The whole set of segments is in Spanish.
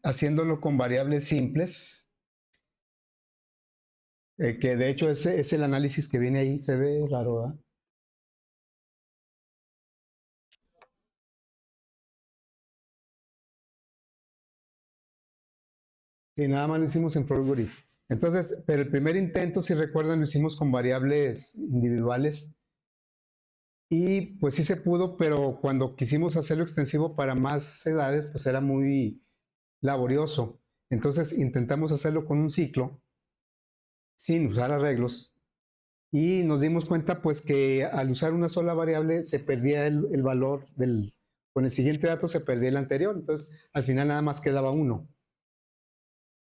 haciéndolo con variables simples, que de hecho ese es el análisis que viene ahí, se ve raro, ¿verdad? Sí, nada más lo hicimos en Progress. Entonces, pero el primer intento, si recuerdan, lo hicimos con variables individuales y pues sí se pudo, pero cuando quisimos hacerlo extensivo para más edades, pues era muy laborioso. Entonces intentamos hacerlo con un ciclo sin usar arreglos y nos dimos cuenta pues que al usar una sola variable se perdía el valor con el siguiente dato se perdía el anterior, entonces al final nada más quedaba uno.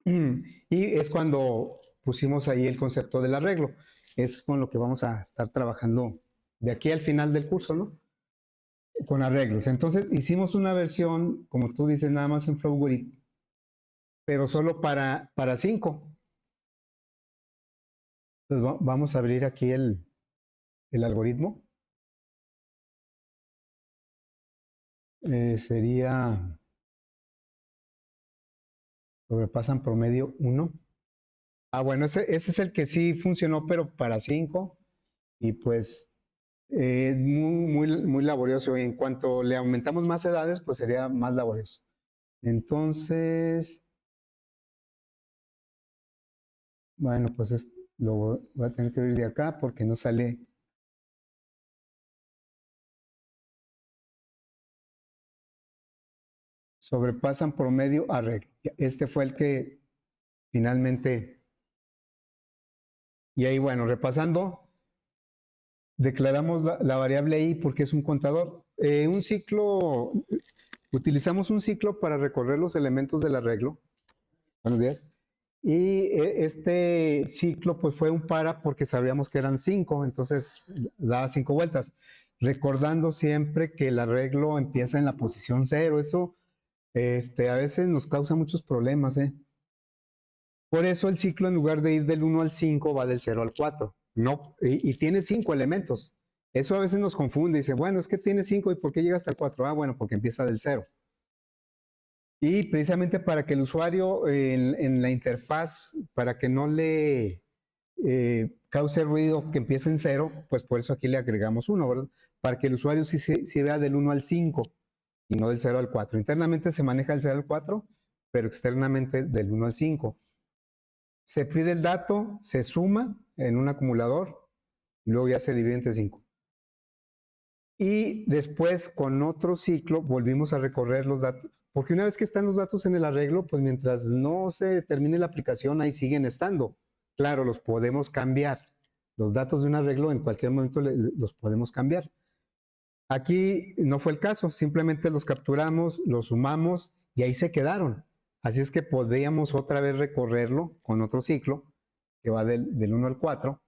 Y es cuando pusimos ahí el concepto del arreglo. Es con lo que vamos a estar trabajando de aquí al final del curso, ¿no? Con arreglos. Entonces hicimos una versión, como tú dices, nada más en Flowgrid, pero solo para 5. Entonces vamos a abrir aquí el algoritmo. Sería, sobrepasan promedio 1. Ah, bueno, ese es el que sí funcionó, pero para 5. Y pues muy laborioso. Y en cuanto le aumentamos más edades, pues sería más laborioso. Entonces, bueno, pues lo voy a tener que abrir de acá porque no sale. Sobrepasan promedio arreglo. Este fue el que finalmente. Y ahí, bueno, repasando, declaramos la variable i porque es un contador. Utilizamos un ciclo para recorrer los elementos del arreglo. Buenos días. Y este ciclo pues fue un para porque sabíamos que eran 5, entonces daba 5 vueltas. Recordando siempre que el arreglo empieza en la posición 0, eso a veces nos causa muchos problemas. Por eso el ciclo en lugar de ir del 1 al 5 va del 0 al 4. No, y tiene 5 elementos. Eso a veces nos confunde. Dice, bueno, es que tiene 5 y ¿por qué llega hasta el 4? Ah, bueno, porque empieza del 0. Y precisamente para que el usuario en la interfaz, para que no le cause ruido que empiece en 0, pues por eso aquí le agregamos 1, ¿verdad? Para que el usuario sí vea del 1 al 5 y no del 0 al 4. Internamente se maneja del 0 al 4, pero externamente es del 1 al 5. Se pide el dato, se suma en un acumulador y luego ya se divide entre 5. Y después con otro ciclo volvimos a recorrer los datos, porque una vez que están los datos en el arreglo, pues mientras no se termine la aplicación, ahí siguen estando. Claro, los podemos cambiar. Los datos de un arreglo en cualquier momento los podemos cambiar. Aquí no fue el caso, simplemente los capturamos, los sumamos y ahí se quedaron. Así es que podíamos otra vez recorrerlo con otro ciclo que va del 1 al 4,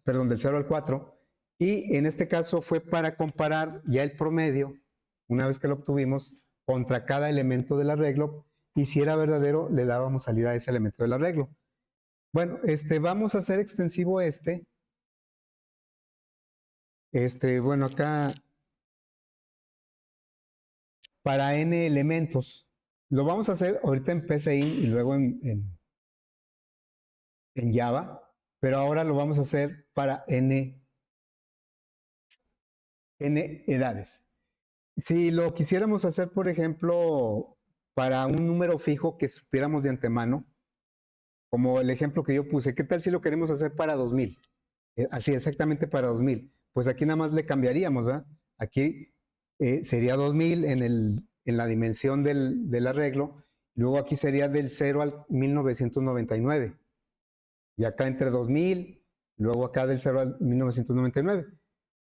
perdón, del 0 al 4. Y en este caso fue para comparar ya el promedio, una vez que lo obtuvimos, contra cada elemento del arreglo, y si era verdadero, le dábamos salida a ese elemento del arreglo. Bueno, vamos a hacer extensivo bueno, acá para n elementos. Lo vamos a hacer ahorita en PCI y luego en Java, pero ahora lo vamos a hacer para n edades. Si lo quisiéramos hacer, por ejemplo, para un número fijo que supiéramos de antemano, como el ejemplo que yo puse, ¿qué tal si lo queremos hacer para 2000? Así exactamente para 2000. Pues aquí nada más le cambiaríamos, ¿verdad? Aquí sería 2000 en la dimensión del arreglo, luego aquí sería del 0 al 1999, y acá entre 2000, luego acá del 0 al 1999.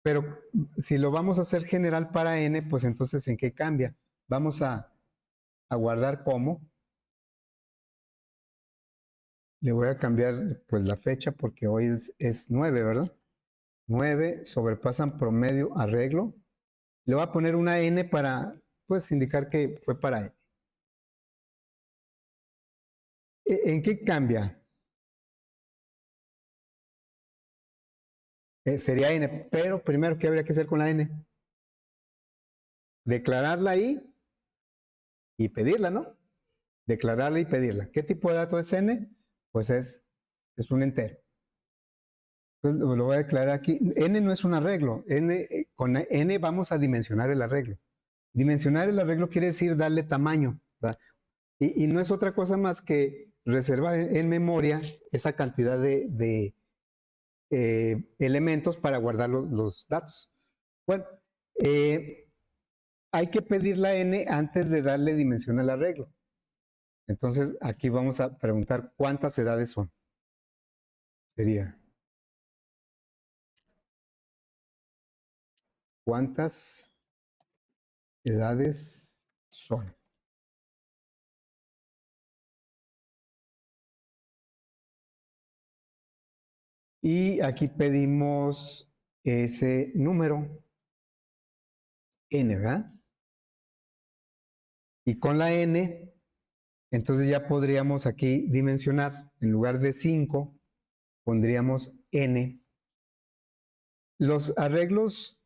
Pero si lo vamos a hacer general para n, pues entonces ¿en qué cambia? Vamos a guardar como. Le voy a cambiar pues la fecha porque hoy es 9, ¿verdad? 9 sobrepasan promedio arreglo. Le voy a poner una n para pues indicar que fue para n. ¿En qué cambia? Sería n, pero primero, ¿qué habría que hacer con la n? Declararla ahí y pedirla, ¿no? Declararla y pedirla. ¿Qué tipo de dato es n? Pues es un entero. Entonces lo voy a declarar aquí. N no es un arreglo. Con n vamos a dimensionar el arreglo. Dimensionar el arreglo quiere decir darle tamaño, ¿verdad? Y no es otra cosa más que reservar en memoria esa cantidad de elementos para guardar los datos. Bueno, hay que pedir la n antes de darle dimensión al arreglo. Entonces aquí vamos a preguntar cuántas edades son. Sería, ¿cuántas edades son? Y aquí pedimos ese número n, ¿verdad? Y con la n, entonces ya podríamos aquí dimensionar, en lugar de 5, pondríamos n. Los arreglos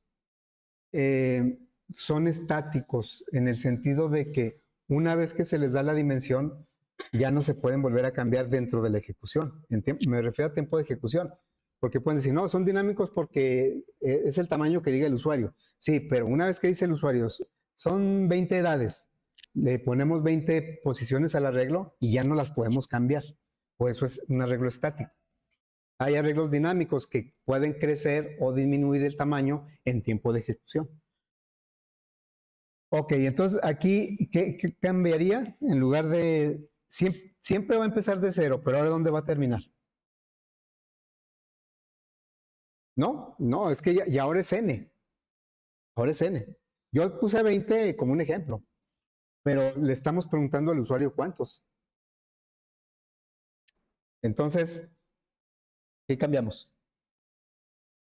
son estáticos en el sentido de que una vez que se les da la dimensión, ya no se pueden volver a cambiar dentro de la ejecución. Me refiero a tiempo de ejecución, porque pueden decir, no, son dinámicos porque es el tamaño que diga el usuario. Sí, pero una vez que dice el usuario, son 20 edades, le ponemos 20 posiciones al arreglo y ya no las podemos cambiar. Por eso es un arreglo estático. Hay arreglos dinámicos que pueden crecer o disminuir el tamaño en tiempo de ejecución. Ok, entonces aquí, ¿qué cambiaría? En lugar de, siempre va a empezar de 0, pero ahora ¿dónde va a terminar? No, no, es que ya ahora es n. Ahora es n. Yo puse 20 como un ejemplo, pero le estamos preguntando al usuario cuántos. Entonces, ¿qué cambiamos?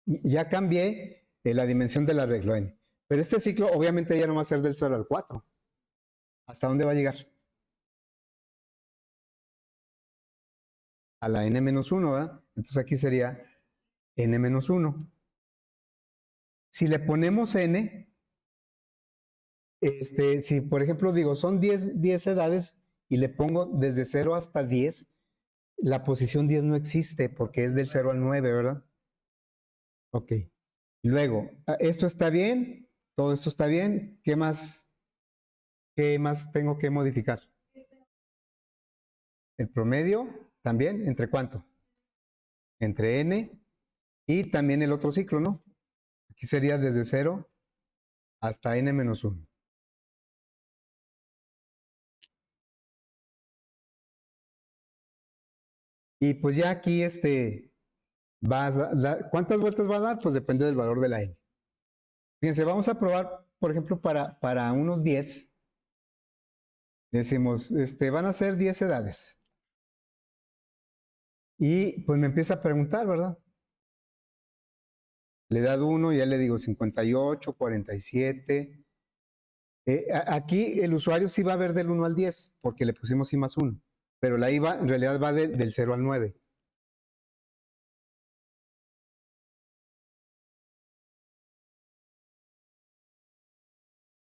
Ya cambié la dimensión del arreglo n. Pero este ciclo obviamente ya no va a ser del 0 al 4. ¿Hasta dónde va a llegar? A la n-1, ¿verdad? Entonces aquí sería n-1. Si le ponemos n, si por ejemplo digo son 10 edades y le pongo desde 0 hasta 10, la posición 10 no existe porque es del 0 al 9, ¿verdad? Ok. Luego, esto está bien, todo esto está bien. ¿Qué más tengo que modificar? El promedio también, ¿entre cuánto? Entre n y también el otro ciclo, ¿no? Aquí sería desde 0 hasta n-1. Y pues ya aquí ¿cuántas vueltas va a dar? Pues depende del valor de la n. Fíjense, vamos a probar, por ejemplo, para unos 10. Decimos, van a ser 10 edades. Y pues me empieza a preguntar, ¿verdad? Le da 1, ya le digo 58, 47. Aquí el usuario sí va a ver del 1 al 10, porque le pusimos i más 1. Pero la IVA en realidad va del 0 al 9.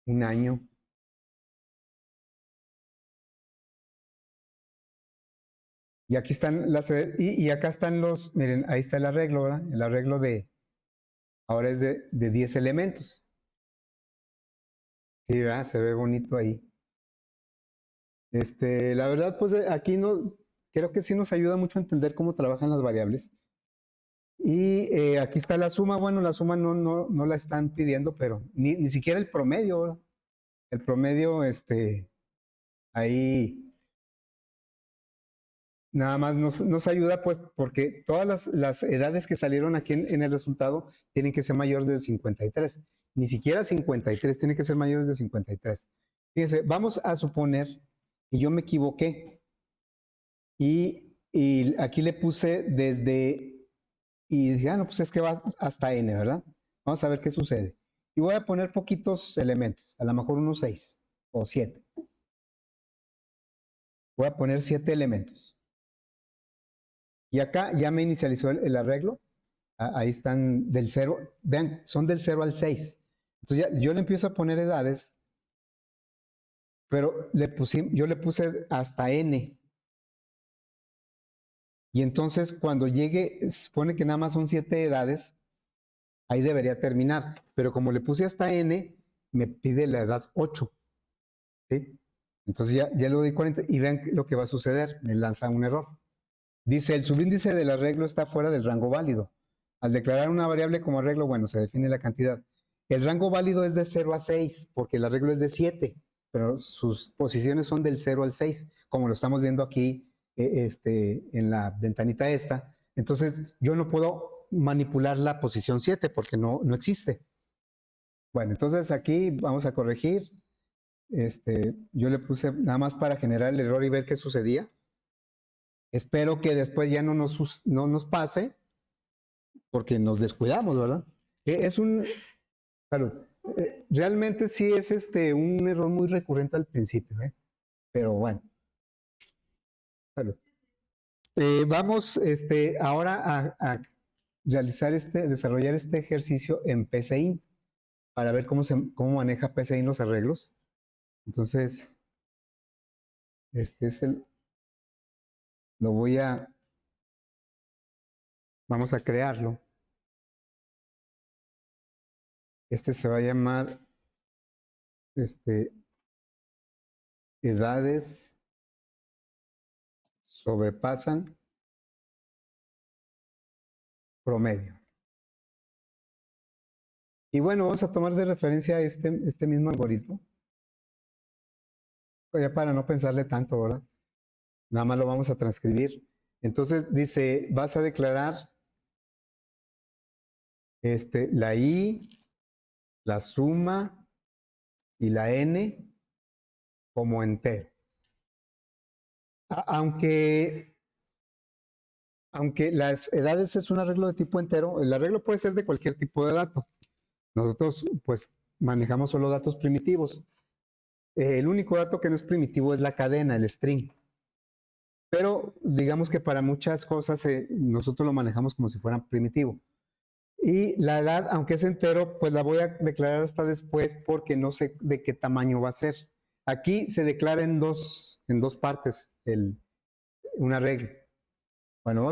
Un año. Y aquí están y acá están miren, ahí está el arreglo, ¿verdad? El arreglo ahora es de 10 elementos. Sí, ¿verdad? Se ve bonito ahí. La verdad, pues aquí creo que sí nos ayuda mucho a entender cómo trabajan las variables. Y aquí está la suma. Bueno, la suma no la están pidiendo, pero ni siquiera el promedio, ¿verdad? El promedio, ahí nada más nos ayuda, pues, porque todas las edades que salieron aquí en el resultado tienen que ser mayores de 53. Ni siquiera 53, tiene que ser mayores de 53. Fíjense, vamos a suponer que yo me equivoqué y aquí le puse y dije, no, pues es que va hasta n, ¿verdad? Vamos a ver qué sucede. Y voy a poner poquitos elementos, a lo mejor unos 6 o 7. Voy a poner 7 elementos. Y acá ya me inicializó el arreglo. Ahí están del 0. Vean, son del 0 al 6. Entonces yo le empiezo a poner edades pero yo le puse hasta n. Y entonces cuando llegue, se supone que nada más son 7 edades, ahí debería terminar. Pero como le puse hasta n, me pide la edad 8. ¿Sí? Entonces ya le doy 40 y vean lo que va a suceder. Me lanza un error. Dice, el subíndice del arreglo está fuera del rango válido. Al declarar una variable como arreglo, bueno, se define la cantidad. El rango válido es de 0 a 6, porque el arreglo es de 7, pero sus posiciones son del 0 al 6, como lo estamos viendo aquí en la ventanita esta. Entonces, yo no puedo manipular la posición 7 porque no existe. Bueno, entonces aquí vamos a corregir. Yo le puse nada más para generar el error y ver qué sucedía. Espero que después ya no nos pase, porque nos descuidamos, ¿verdad? Es un, claro, realmente sí es un error muy recurrente al principio, ¿eh? Pero bueno, claro. Vamos ahora a realizar desarrollar este ejercicio en PCIN para ver cómo maneja PCIN los arreglos. Entonces, vamos a crearlo. Se va a llamar, edades sobrepasan promedio. Y bueno, vamos a tomar de referencia este mismo algoritmo. Ya para no pensarle tanto, ¿verdad? Nada más lo vamos a transcribir. Entonces dice, vas a declarar la i, la suma y la n como entero. Aunque las edades es un arreglo de tipo entero, el arreglo puede ser de cualquier tipo de dato. Nosotros pues manejamos solo datos primitivos. El único dato que no es primitivo es la cadena, el string. Pero digamos que para muchas cosas nosotros lo manejamos como si fuera primitivo. Y la edad, aunque es entero, pues la voy a declarar hasta después porque no sé de qué tamaño va a ser. Aquí se declara en dos partes un arreglo. Bueno,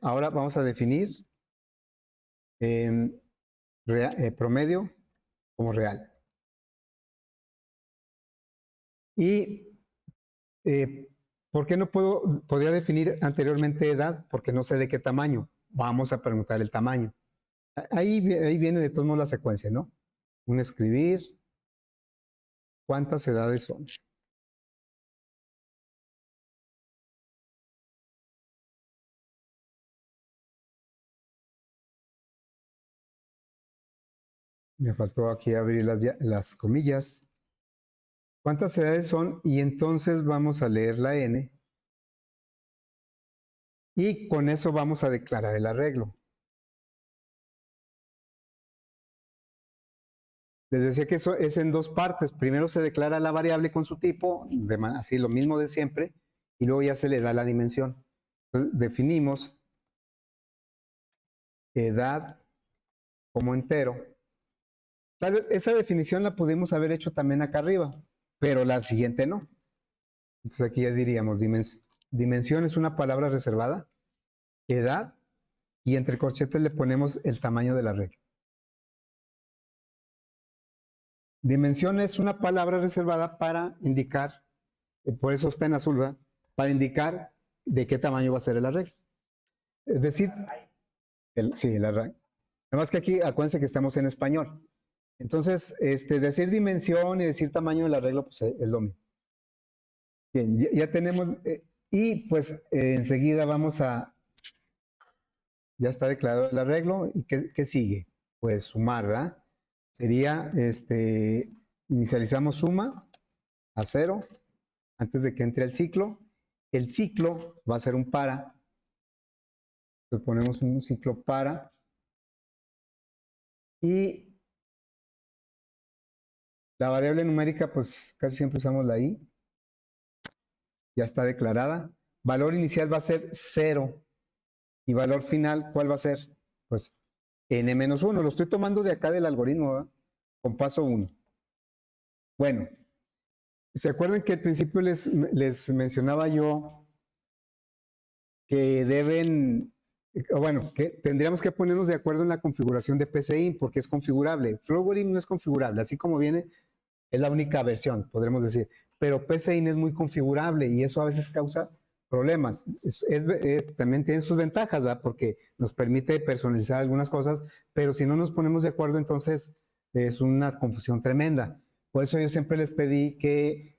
ahora vamos a definir promedio como real. Y ¿por qué no podía definir anteriormente edad? Porque no sé de qué tamaño. Vamos a preguntar el tamaño. Ahí viene de todos modos la secuencia, ¿no? Un escribir. ¿Cuántas edades son? Me faltó aquí abrir las comillas. ¿Cuántas edades son? Y entonces vamos a leer la n. Y con eso vamos a declarar el arreglo. Les decía que eso es en dos partes. Primero se declara la variable con su tipo, así lo mismo de siempre, y luego ya se le da la dimensión. Entonces definimos edad como entero. Tal vez esa definición la pudimos haber hecho también acá arriba, pero la siguiente no. Entonces aquí ya diríamos, dimensión es una palabra reservada, edad, y entre corchetes le ponemos el tamaño del arreglo. Dimensión es una palabra reservada para indicar, por eso está en azul, ¿verdad? Para indicar de qué tamaño va a ser el arreglo. Es decir, sí, el arreglo. Además que aquí, acuérdense que estamos en español. Entonces, decir dimensión y decir tamaño del arreglo, pues es lo mismo. Bien, ya tenemos, y pues enseguida ya está declarado el arreglo, ¿y qué sigue? Pues sumar, ¿verdad? Sería, inicializamos suma a 0 antes de que entre el ciclo. El ciclo va a ser un para. Entonces ponemos un ciclo para. Y la variable numérica, pues casi siempre usamos la i. Ya está declarada. Valor inicial va a ser 0. Y valor final, ¿cuál va a ser? Pues n-1. Lo estoy tomando de acá del algoritmo, ¿verdad? Con paso 1. Bueno, ¿Se acuerdan que al principio les mencionaba yo que deben, bueno, que tendríamos que ponernos de acuerdo en la configuración de PCI porque es configurable? Flowgorim no es configurable, así como viene, es la única versión, podremos decir, pero PCI es muy configurable y eso a veces causa problemas. También tiene sus ventajas, ¿verdad? Porque nos permite personalizar algunas cosas, pero si no nos ponemos de acuerdo, entonces es una confusión tremenda. Por eso yo siempre les pedí que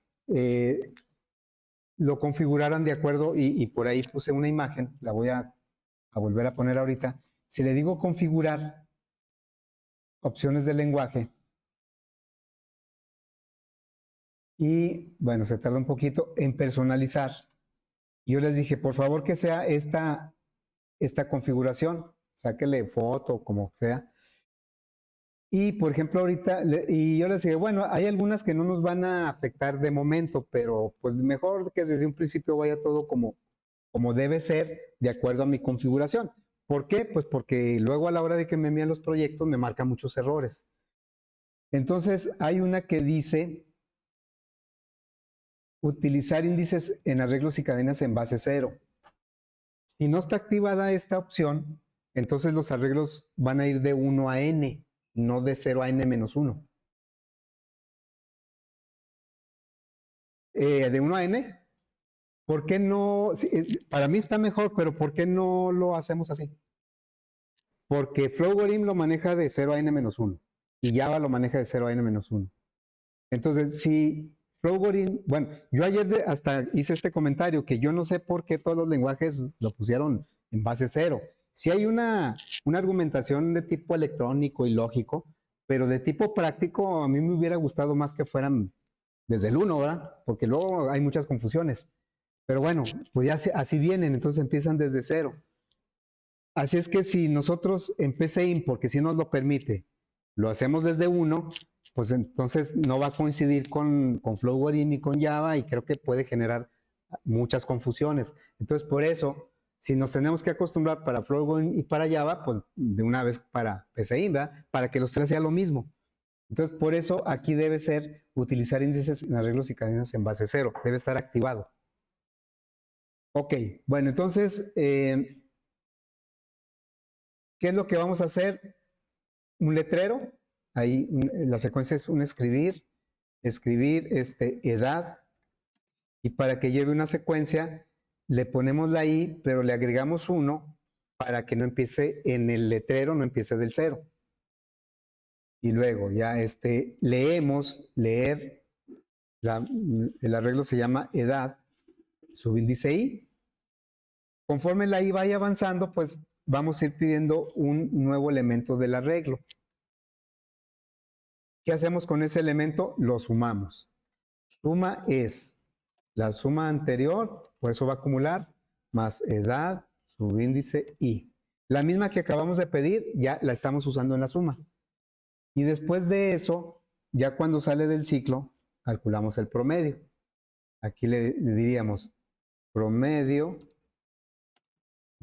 lo configuraran de acuerdo y por ahí puse una imagen, la voy a volver a poner ahorita. Si le digo configurar opciones del lenguaje y bueno, se tarda un poquito en personalizar. Yo les dije, por favor que sea esta configuración, sáquele foto, como sea. Y por ejemplo, ahorita, y yo les dije, bueno, hay algunas que no nos van a afectar de momento, pero pues mejor que desde un principio vaya todo como debe ser, de acuerdo a mi configuración. ¿Por qué? Pues porque luego a la hora de que me envían los proyectos me marca muchos errores. Entonces, hay una que dice utilizar índices en arreglos y cadenas en base cero. Si no está activada esta opción, entonces los arreglos van a ir de 1 a n, no de 0 a n-1. De 1 a n, ¿por qué no? Para mí está mejor, pero ¿por qué no lo hacemos así? Porque Flowgorim lo maneja de 0 a n-1 y Java lo maneja de 0 a n-1. Entonces, si Flowgorim, bueno, yo ayer hasta hice este comentario que yo no sé por qué todos los lenguajes lo pusieron en base 0. Sí hay una argumentación de tipo electrónico y lógico, pero de tipo práctico a mí me hubiera gustado más que fueran desde el 1, ¿verdad? Porque luego hay muchas confusiones. Pero bueno, pues ya así vienen, entonces empiezan desde 0. Así es que si nosotros en PCIM, porque si nos lo permite, lo hacemos desde 1, pues entonces no va a coincidir con Flowgorim y con Java y creo que puede generar muchas confusiones. Entonces por eso, si nos tenemos que acostumbrar para Flowgorim y para Java, pues de una vez para PCIM, ¿verdad? Para que los tres sea lo mismo. Entonces por eso aquí debe ser utilizar índices en arreglos y cadenas en base 0, debe estar activado. Ok, bueno, entonces ¿qué es lo que vamos a hacer? Un letrero, ahí la secuencia es un escribir, edad, y para que lleve una secuencia le ponemos la i, pero le agregamos 1 para que no empiece en el letrero, no empiece del 0. Y luego ya leer, el arreglo se llama edad, subíndice i. Conforme la i vaya avanzando, pues vamos a ir pidiendo un nuevo elemento del arreglo. ¿Qué hacemos con ese elemento? Lo sumamos. Suma es la suma anterior, por eso va a acumular, más edad, subíndice i. La misma que acabamos de pedir, ya la estamos usando en la suma. Y después de eso, ya cuando sale del ciclo, calculamos el promedio. Aquí le diríamos, promedio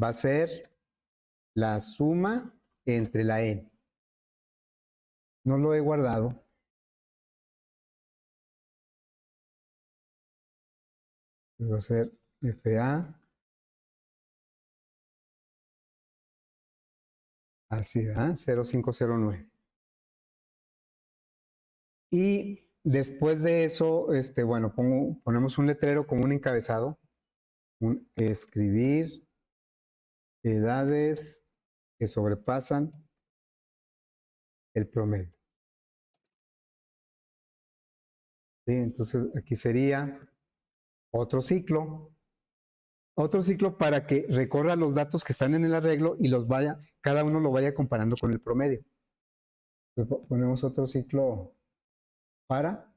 va a ser la suma entre la n. No lo he guardado. Va a ser FA. Así, ¿verdad? 0509. Y después de eso, bueno, ponemos un letrero con un encabezado, un escribir edades que sobrepasan el promedio. ¿Sí? Entonces aquí sería otro ciclo para que recorra los datos que están en el arreglo y cada uno lo vaya comparando con el promedio. Entonces, ponemos otro ciclo para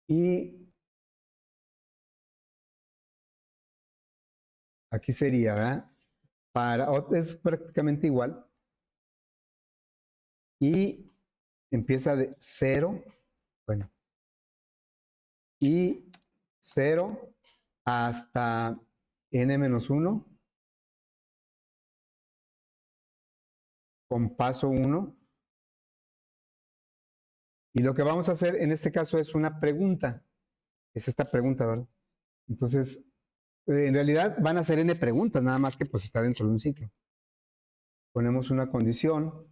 y aquí sería, ¿verdad? Es prácticamente igual y empieza de 0, bueno, y 0 hasta n-1 con paso 1 Y lo que vamos a hacer en este caso es una pregunta. Es esta pregunta, ¿verdad? Entonces, en realidad van a ser n preguntas, nada más que pues está dentro de un ciclo. Ponemos una condición.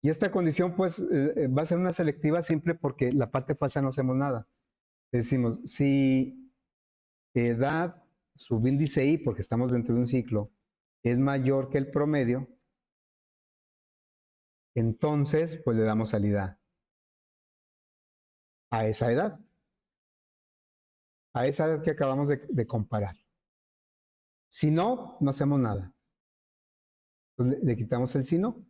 Y esta condición pues va a ser una selectiva simple porque la parte falsa no hacemos nada. Decimos, si edad subíndice i, porque estamos dentro de un ciclo, es mayor que el promedio, entonces pues le damos salida a esa edad que acabamos de comparar. Si no, no hacemos nada. Entonces le quitamos el si no.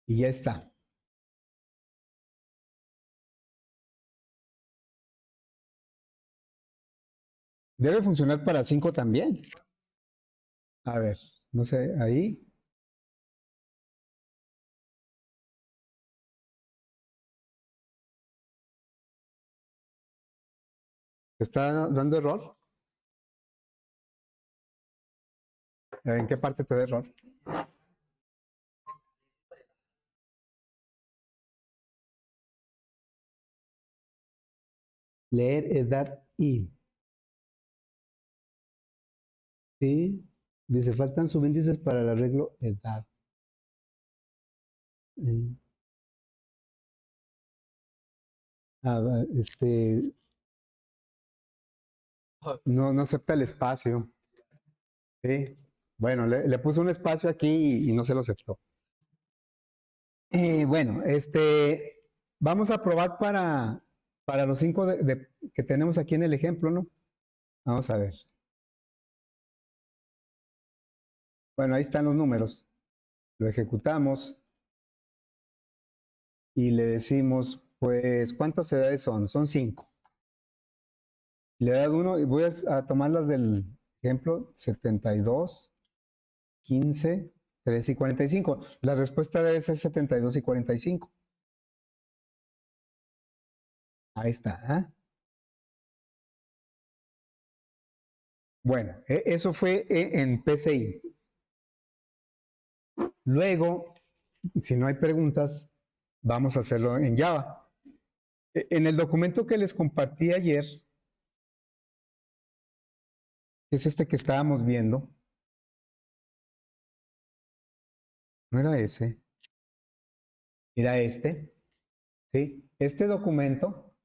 Y ya está. Debe funcionar para 5 también. A ver, no sé, ahí. ¿Está dando error? ¿En qué parte te da error? Leer edad y. Sí. Dice, faltan subíndices para el arreglo edad. Eh, no acepta el espacio. Sí. Bueno, le puso un espacio aquí y no se lo aceptó. Bueno, vamos a probar para los 5 que tenemos aquí en el ejemplo, ¿no? Vamos a ver. Bueno, ahí están los números. Lo ejecutamos y le decimos, pues, ¿cuántas edades son? Son 5. Le da uno y voy a tomar las del ejemplo 72, 15, 3 y 45. La respuesta debe ser 72 y 45. Ahí está. ¿Eh? Bueno, eso fue en PCI. Luego, si no hay preguntas, vamos a hacerlo en Java. En el documento que les compartí ayer, es este que estábamos viendo, no era ese, era este, ¿sí? Este documento,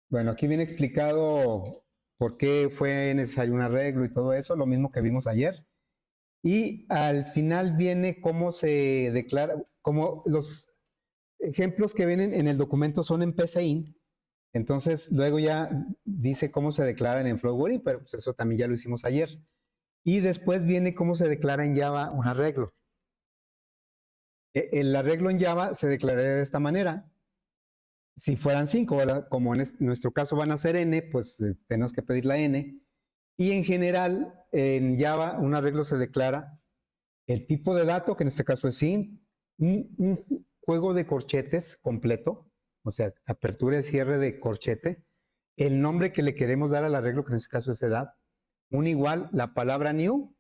bueno, aquí viene explicado por qué fue necesario un arreglo y todo eso, lo mismo que vimos ayer. Y al final viene cómo se declara, como los ejemplos que vienen en el documento son en PCIN, entonces luego ya dice cómo se declaran en Flowori, pero pues eso también ya lo hicimos ayer. Y después viene cómo se declara en Java un arreglo. El arreglo en Java se declararía de esta manera. Si fueran 5, como en nuestro caso van a ser n, pues tenemos que pedir la n. Y en general, en Java, un arreglo se declara el tipo de dato, que en este caso es int, un juego de corchetes completo, o sea, apertura y cierre de corchete, el nombre que le queremos dar al arreglo, que en este caso es edad, un igual, la palabra new,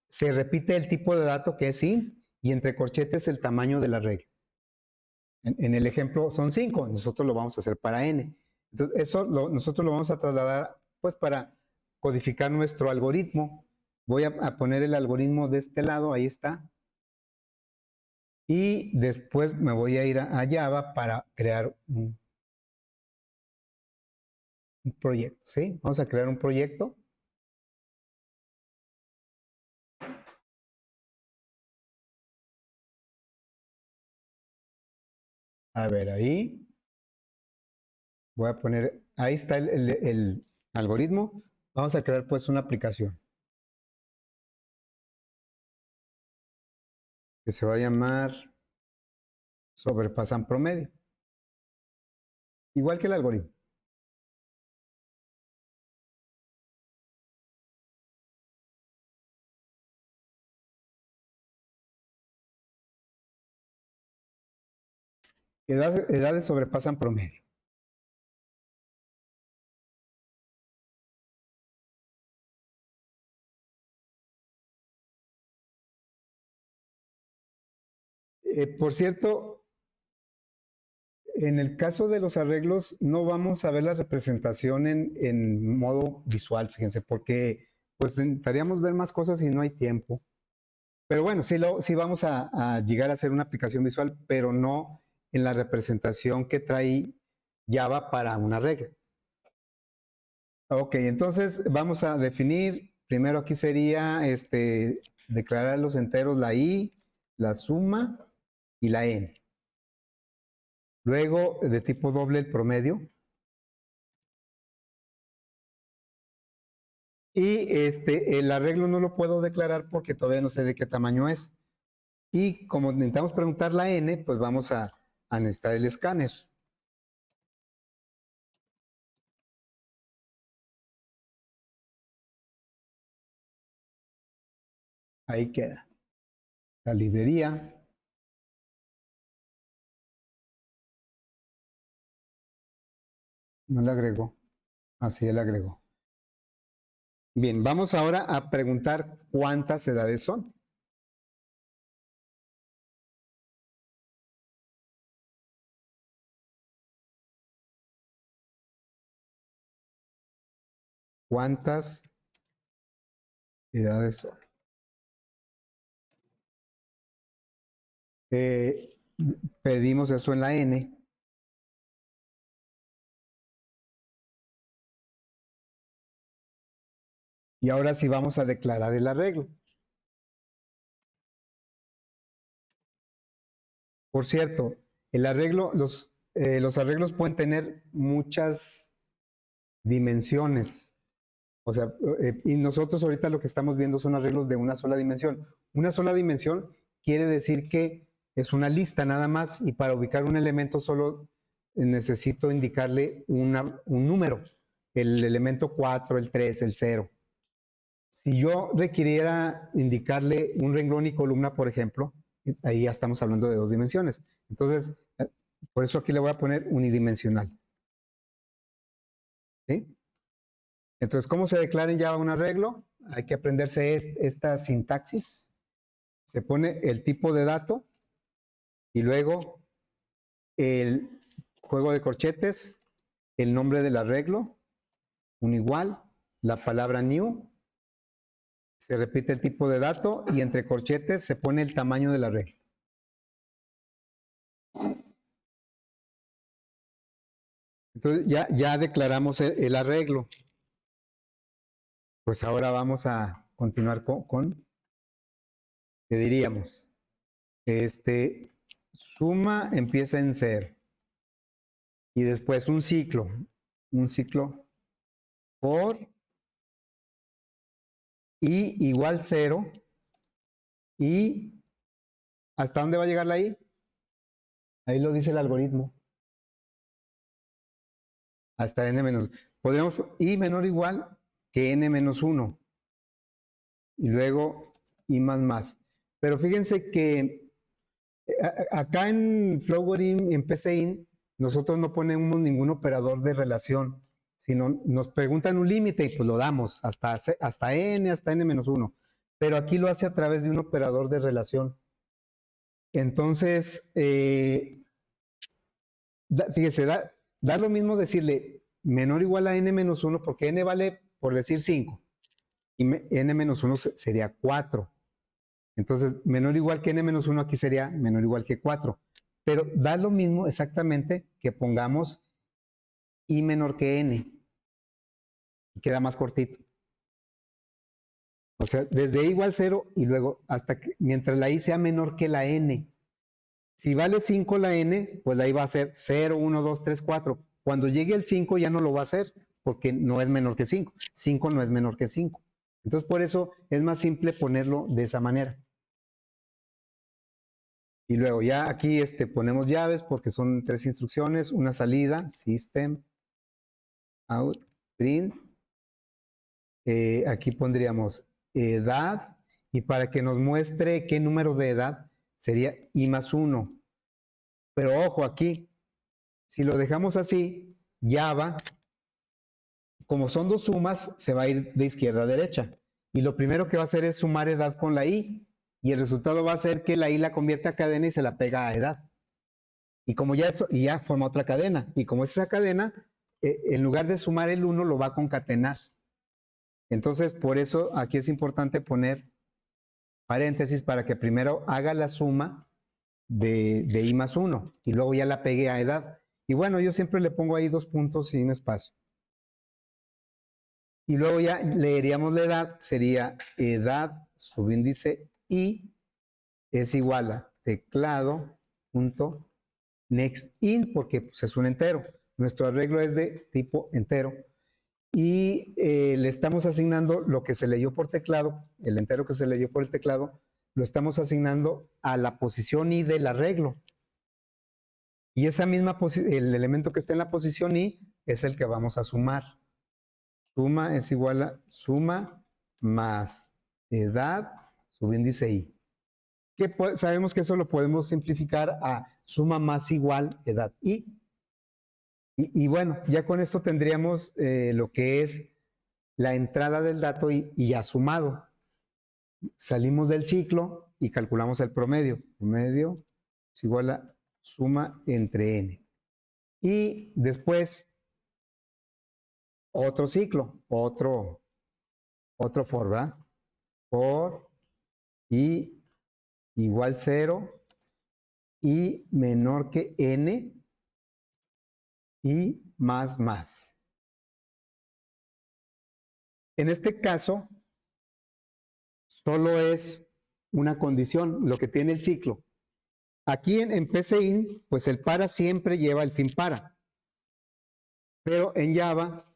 se repite el tipo de dato que es int, y entre corchetes el tamaño del arreglo. En el ejemplo son 5, nosotros lo vamos a hacer para n. Entonces, eso nosotros lo vamos a trasladar pues para codificar nuestro algoritmo. Voy a poner el algoritmo de este lado, ahí está. Y después me voy a ir a Java para crear un proyecto, ¿sí? Vamos a crear un proyecto. A ver, ahí voy a poner, ahí está el algoritmo. Vamos a crear pues una aplicación que se va a llamar Sobrepasan Promedio. Igual que el algoritmo. Edades sobrepasan promedio. Por cierto, en el caso de los arreglos no vamos a ver la representación en modo visual, fíjense, porque pues necesitaríamos ver más cosas y no hay tiempo. Pero bueno, sí vamos a llegar a hacer una aplicación visual, pero no en la representación que trae Java para una regla. Ok, entonces vamos a definir, primero aquí sería declarar los enteros la i, la suma y la n. Luego, de tipo doble, el promedio. Y el arreglo no lo puedo declarar porque todavía no sé de qué tamaño es. Y como necesitamos preguntar la n, pues vamos a necesitar el escáner. Ahí queda. La librería. No le agregó. Así él agregó. Bien, vamos ahora a preguntar cuántas edades son. ¿Cuántas edades son? Pedimos eso en la n. Y ahora sí vamos a declarar el arreglo. Por cierto, el arreglo, los arreglos pueden tener muchas dimensiones. O sea, y nosotros ahorita lo que estamos viendo son arreglos de una sola dimensión. Una sola dimensión quiere decir que es una lista nada más y para ubicar un elemento solo necesito indicarle un número, el elemento 4, el 3, el 0. Si yo requiriera indicarle un renglón y columna, por ejemplo, ahí ya estamos hablando de dos dimensiones. Entonces, por eso aquí le voy a poner unidimensional. ¿Sí? Entonces, ¿cómo se declara en Java un arreglo? Hay que aprenderse esta sintaxis. Se pone el tipo de dato y luego el juego de corchetes, el nombre del arreglo, un igual, la palabra new, se repite el tipo de dato y entre corchetes se pone el tamaño del arreglo. Entonces ya declaramos el arreglo. Pues ahora vamos a continuar con ¿qué diríamos? Suma empieza en 0. Y después un ciclo for i igual 0. ¿Y hasta dónde va a llegar la i? Ahí lo dice el algoritmo. Hasta n menos. Podríamos i menor o igual que n menos 1. Y luego i más más. Pero fíjense que acá en Flowgorin y en PCIN, nosotros no ponemos ningún operador de relación, sino nos preguntan un límite y pues lo damos hasta n, hasta n menos 1. Pero aquí lo hace a través de un operador de relación. Entonces, fíjese, da lo mismo decirle menor o igual a n menos 1 porque n vale, por decir, 5 y n menos 1 sería 4. Entonces, menor o igual que n menos 1 aquí sería menor o igual que 4. Pero da lo mismo exactamente que pongamos i menor que n. Y queda más cortito. O sea, desde i igual 0 y luego hasta que, mientras la i sea menor que la n. Si vale 5 la n, pues la i va a ser 0, 1, 2, 3, 4. Cuando llegue el 5 ya no lo va a hacer porque no es menor que 5. 5 no es menor que 5. Entonces, por eso es más simple ponerlo de esa manera. Y luego ya aquí ponemos llaves porque son 3 instrucciones, una salida, system, out, print. Aquí pondríamos edad y para que nos muestre qué número de edad sería i más 1. Pero ojo aquí, si lo dejamos así, Java, como son dos sumas, se va a ir de izquierda a derecha. Y lo primero que va a hacer es sumar edad con la i. y el resultado va a ser que la I la convierte a cadena y se la pega a edad. Y como ya eso, y ya forma otra cadena. Y como es esa cadena, en lugar de sumar el 1, lo va a concatenar. Entonces, por eso aquí es importante poner paréntesis para que primero haga la suma de I más 1 y luego ya la pegue a edad. Y bueno, yo siempre le pongo ahí 2 puntos y un espacio. Y luego ya leeríamos la edad, sería edad subíndice I es igual a teclado punto next in, porque pues, es un entero. Nuestro arreglo es de tipo entero. Y le estamos asignando lo que se leyó por teclado, el entero que se leyó por el teclado, lo estamos asignando a la posición I del arreglo. Y esa misma el elemento que está en la posición I es el que vamos a sumar. Suma es igual a suma más edad subíndice I. Que sabemos que eso lo podemos simplificar a suma más igual edad I. Y bueno, ya con esto tendríamos lo que es la entrada del dato y ya sumado. Salimos del ciclo y calculamos el promedio. Promedio es igual a suma entre n. Y después otro ciclo, otro for, ¿verdad? For i igual 0 y menor que n y más. En este caso, solo es una condición lo que tiene el ciclo. Aquí en PCIN, pues el para siempre lleva el fin para. Pero en Java,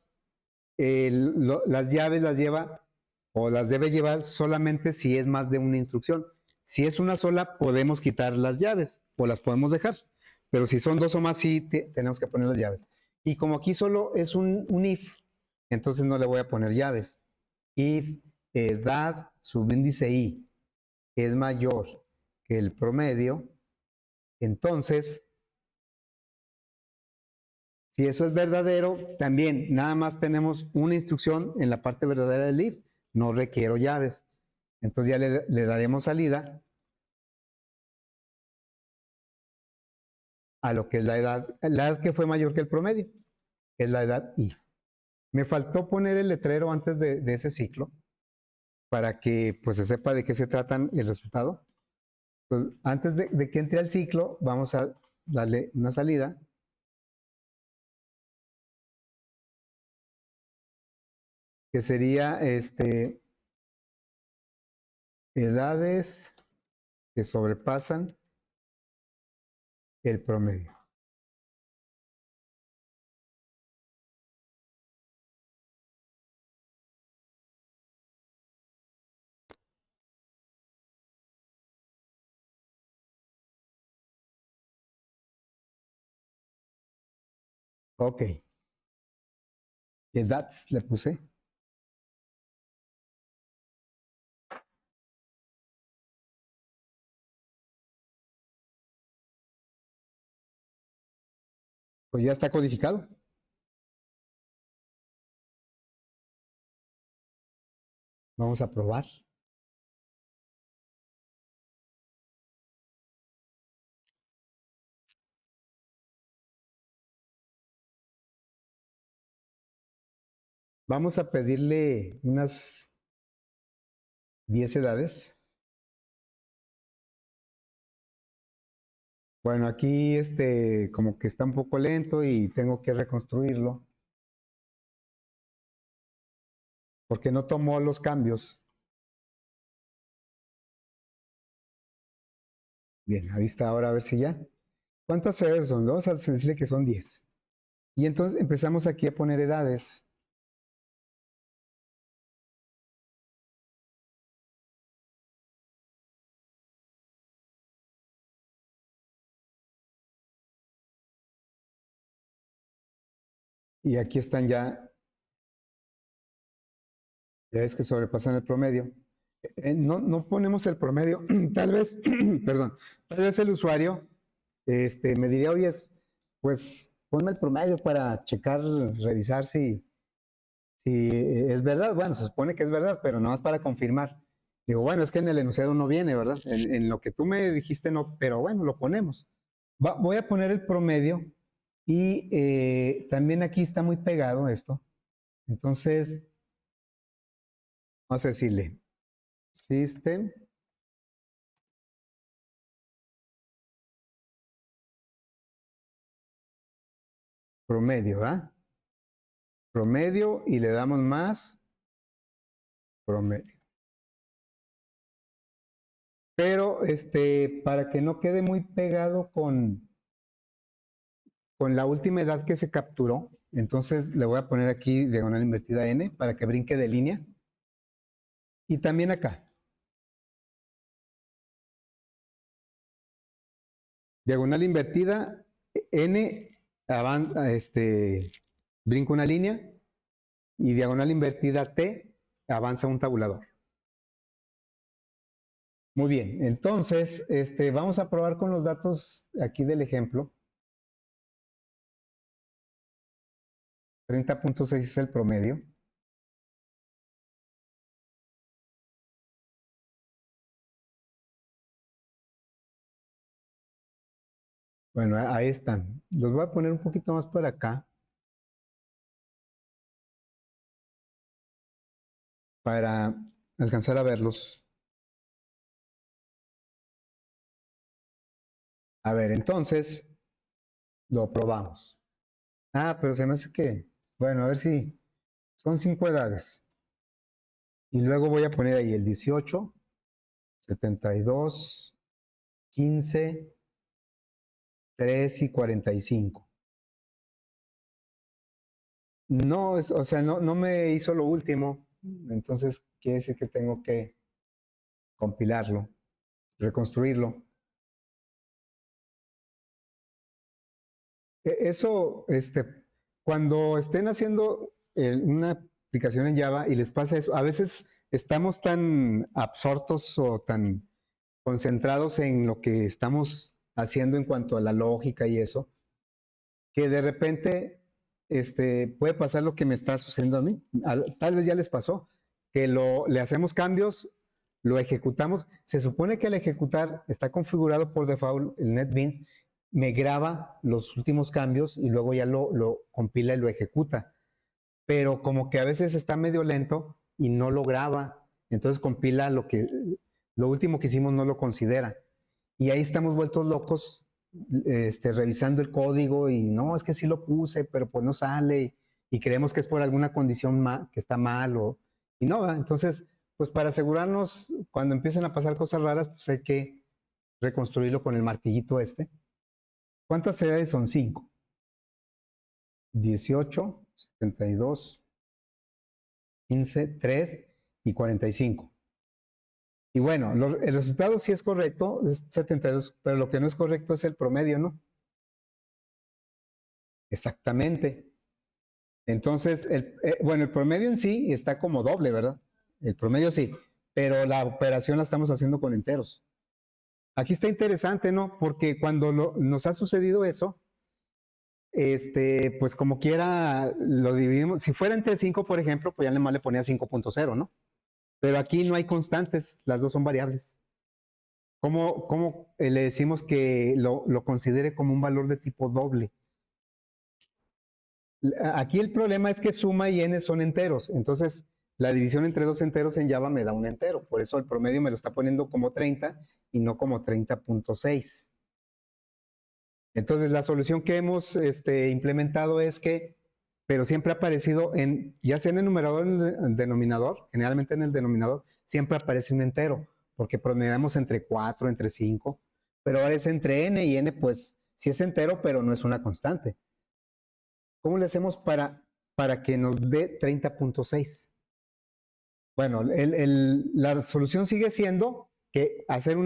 las llaves las lleva o las debe llevar solamente si es más de una instrucción. Si es una sola, podemos quitar las llaves o las podemos dejar. Pero si son dos o más, sí tenemos que poner las llaves. Y como aquí solo es un if, entonces no le voy a poner llaves. If edad subíndice I es mayor que el promedio, entonces, si eso es verdadero, también nada más tenemos una instrucción en la parte verdadera del if, no requiero llaves. Entonces ya le daremos salida a lo que es la edad que fue mayor que el promedio, que es la edad I. Me faltó poner el letrero antes de ese ciclo para que pues se sepa de qué se trata el resultado. Entonces, antes de que entre al ciclo, vamos a darle una salida. Que sería edades que sobrepasan el promedio. Ok. Edades le puse. Pues ya está codificado. Vamos a probar. Vamos a pedirle unas 10 edades. Bueno, aquí como que está un poco lento y tengo que reconstruirlo. Porque no tomó los cambios. Bien, ahí está, ahora a ver si ya. ¿Cuántas edades son? Vamos a decirle que son 10. Y entonces empezamos aquí a poner edades. Y aquí están ya es que sobrepasan el promedio. No ponemos el promedio, tal vez, perdón, tal vez el usuario me diría, oye, pues ponme el promedio para checar, revisar si es verdad. Bueno, se supone que es verdad, pero nada más para confirmar. Digo, bueno, es que en el enunciado no viene, ¿verdad? En lo que tú me dijiste no, pero bueno, lo ponemos. Voy a poner el promedio y también aquí está muy pegado esto. Entonces, vamos a decirle, system promedio, ¿verdad? Promedio y le damos más promedio. Pero para que no quede muy pegado con la última edad que se capturó, entonces le voy a poner aquí diagonal invertida n para que brinque de línea. Y también acá. Diagonal invertida, n avanza, brinca una línea y diagonal invertida t avanza un tabulador. Muy bien, entonces vamos a probar con los datos aquí del ejemplo. 30.6 es el promedio. Bueno, ahí están. Los voy a poner un poquito más por acá para alcanzar a verlos. A ver, entonces lo probamos. Ah, pero se me hace que, bueno, a ver si son 5 edades. Y luego voy a poner ahí el 18, 72, 15, 3 y 45. No, o sea, no me hizo lo último. Entonces quiere decir que tengo que compilarlo, reconstruirlo. Eso, cuando estén haciendo una aplicación en Java y les pasa eso, a veces estamos tan absortos o tan concentrados en lo que estamos haciendo en cuanto a la lógica y eso, que de repente puede pasar lo que me está sucediendo a mí. Tal vez ya les pasó, que le hacemos cambios, lo ejecutamos. Se supone que al ejecutar está configurado por default el NetBeans, me graba los últimos cambios y luego ya lo compila y lo ejecuta. Pero como que a veces está medio lento y no lo graba, entonces compila lo último que hicimos no lo considera. Y ahí estamos vueltos locos revisando el código y no, es que sí lo puse, pero pues no sale y creemos que es por alguna condición que está mal y no, ¿verdad? Entonces, pues para asegurarnos cuando empiezan a pasar cosas raras, pues hay que reconstruirlo con el martillito este. ¿Cuántas edades son? 5. 18, 72, 15, 3 y 45. Y bueno, el resultado sí es correcto, es 72, pero lo que no es correcto es el promedio, ¿no? Exactamente. Entonces, bueno, el promedio en sí está como doble, ¿verdad? El promedio sí, pero la operación la estamos haciendo con enteros. Aquí está interesante, ¿no? Porque cuando nos ha sucedido eso, pues como quiera lo dividimos. Si fuera entre 5, por ejemplo, pues ya nomás le ponía 5.0, ¿no? Pero aquí no hay constantes, las dos son variables. ¿Cómo le decimos que lo considere como un valor de tipo doble? Aquí el problema es que suma y n son enteros, entonces la división entre dos enteros en Java me da un entero, por eso el promedio me lo está poniendo como 30 y no como 30.6. Entonces la solución que hemos implementado es que, pero siempre ha aparecido ya sea en el numerador o en el denominador, generalmente en el denominador, siempre aparece un entero, porque promediamos entre 4, entre 5, pero ahora es entre n y n, pues sí es entero, pero no es una constante. ¿Cómo le hacemos para que nos dé 30.6? Bueno, la solución sigue siendo que hacer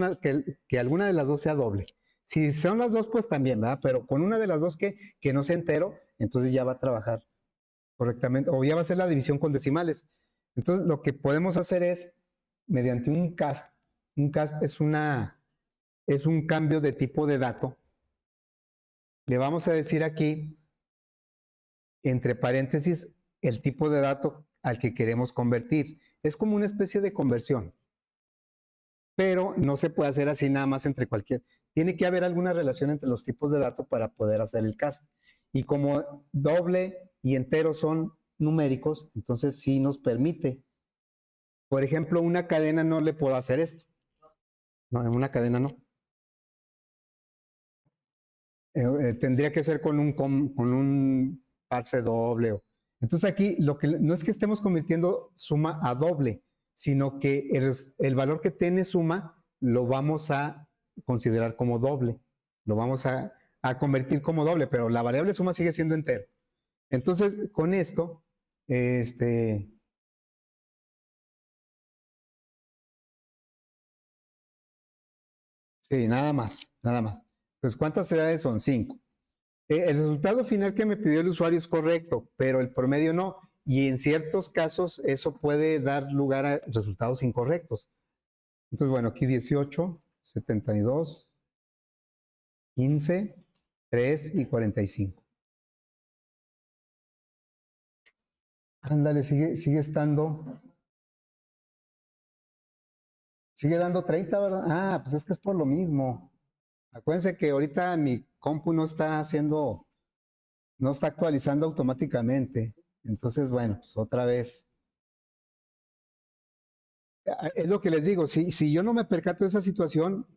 que alguna de las dos sea doble. Si son las dos, pues también, ¿verdad? Pero con una de las dos que no sea entero, entonces ya va a trabajar correctamente, o ya va a ser la división con decimales. Entonces, lo que podemos hacer es, mediante un cast es un cambio de tipo de dato, le vamos a decir aquí entre paréntesis el tipo de dato al que queremos convertir. Es como una especie de conversión. pero no se puede hacer así nada más entre cualquier. Tiene que haber alguna relación entre los tipos de datos para poder hacer el cast. Y como doble y entero son numéricos, entonces sí nos permite. Por ejemplo, una cadena no le puedo hacer esto. No, en una cadena no. Tendría que ser con un parse doble. Entonces aquí lo que no es que estemos convirtiendo suma a doble, sino que el valor que tiene suma lo vamos a considerar como doble. Lo vamos a convertir como doble, pero la variable suma sigue siendo entero. Entonces, con esto, sí, nada más, nada más. Entonces, ¿cuántas edades son? 5. El resultado final que me pidió el usuario es correcto, pero el promedio no. Y en ciertos casos eso puede dar lugar a resultados incorrectos. Entonces, bueno, aquí 18, 72, 15, 3 y 45. Ándale, sigue estando. Sigue dando 30, ¿verdad? Ah, pues es que es por lo mismo. Acuérdense que ahorita mi compu no está actualizando automáticamente. Entonces, bueno, pues otra vez. Es lo que les digo, si yo no me percato de esa situación,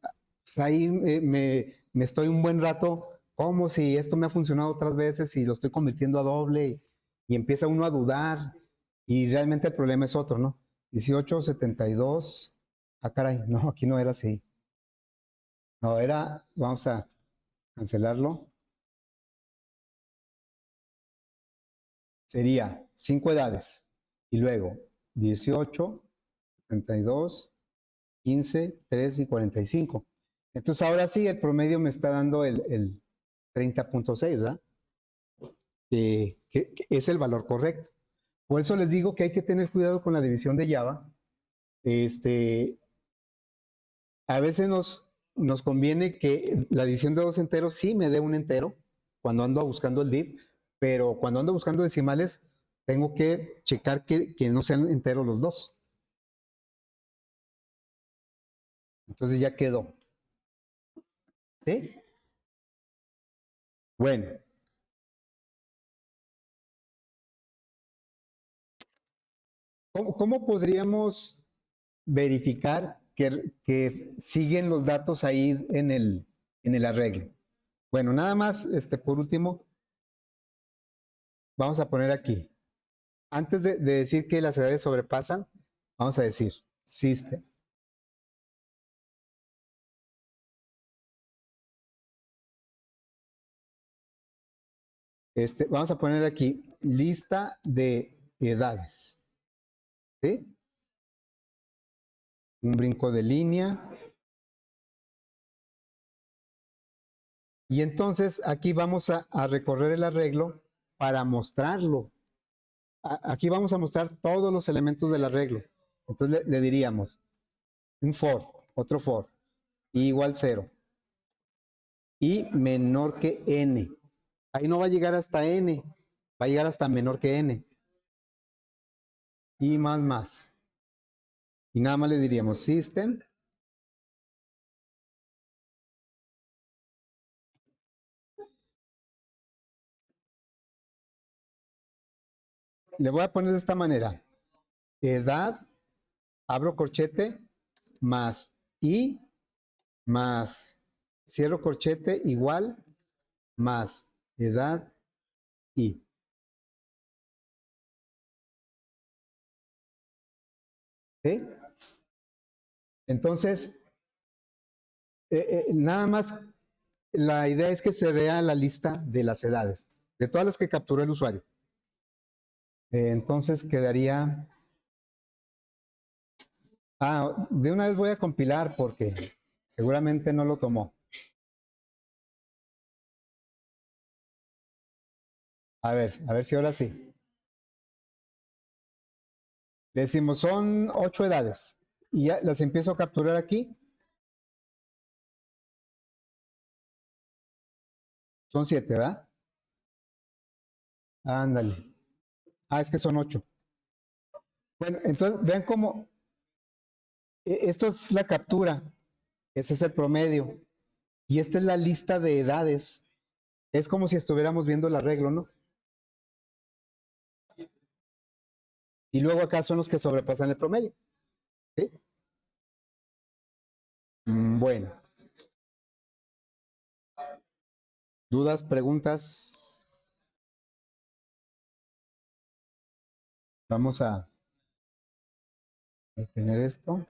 pues ahí me estoy un buen rato, como si esto me ha funcionado otras veces y lo estoy convirtiendo a doble y empieza uno a dudar y realmente el problema es otro, ¿no? 18, 72, ah caray, no, aquí no era así. No, vamos a cancelarlo, sería 5 edades y luego 18, 72, 15, 3 y 45. Entonces ahora sí, el promedio me está dando el 30.6, ¿verdad? Que es el valor correcto. Por eso les digo que hay que tener cuidado con la división de Java. Este, a veces nos conviene que la división de dos enteros sí me dé un entero cuando ando buscando el div, pero cuando ando buscando decimales tengo que checar que no sean enteros los dos. Entonces ya quedó. ¿Sí? Bueno, ¿cómo podríamos verificar que siguen los datos ahí en el arreglo? Bueno, nada más, por último, vamos a poner aquí. Antes de decir que las edades sobrepasan, vamos a decir system. Vamos a poner aquí lista de edades. ¿Sí? Un brinco de línea. Y entonces aquí vamos a recorrer el arreglo para mostrarlo. Aquí vamos a mostrar todos los elementos del arreglo. Entonces le diríamos un for, otro for, igual 0 y menor que n. Ahí no va a llegar hasta n, va a llegar hasta menor que n. Y más. Y nada más le diríamos system. Le voy a poner de esta manera. Edad, abro corchete, más y, más, cierro corchete, igual, más, edad, y. ¿Sí? Entonces, nada más, la idea es que se vea la lista de las edades, de todas las que capturó el usuario. Entonces quedaría... de una vez voy a compilar porque seguramente no lo tomó. A ver si ahora sí. Le decimos, son 8 edades. Y ya las empiezo a capturar aquí. Son 7, ¿verdad? Ándale. Es que son 8. Bueno, entonces vean cómo Esto es la captura, ese es el promedio. Y esta es la lista de edades. Es como si estuviéramos viendo el arreglo, ¿no? Y luego acá son los que sobrepasan el promedio. ¿Sí? Bueno. ¿Dudas, preguntas? Vamos a detener esto.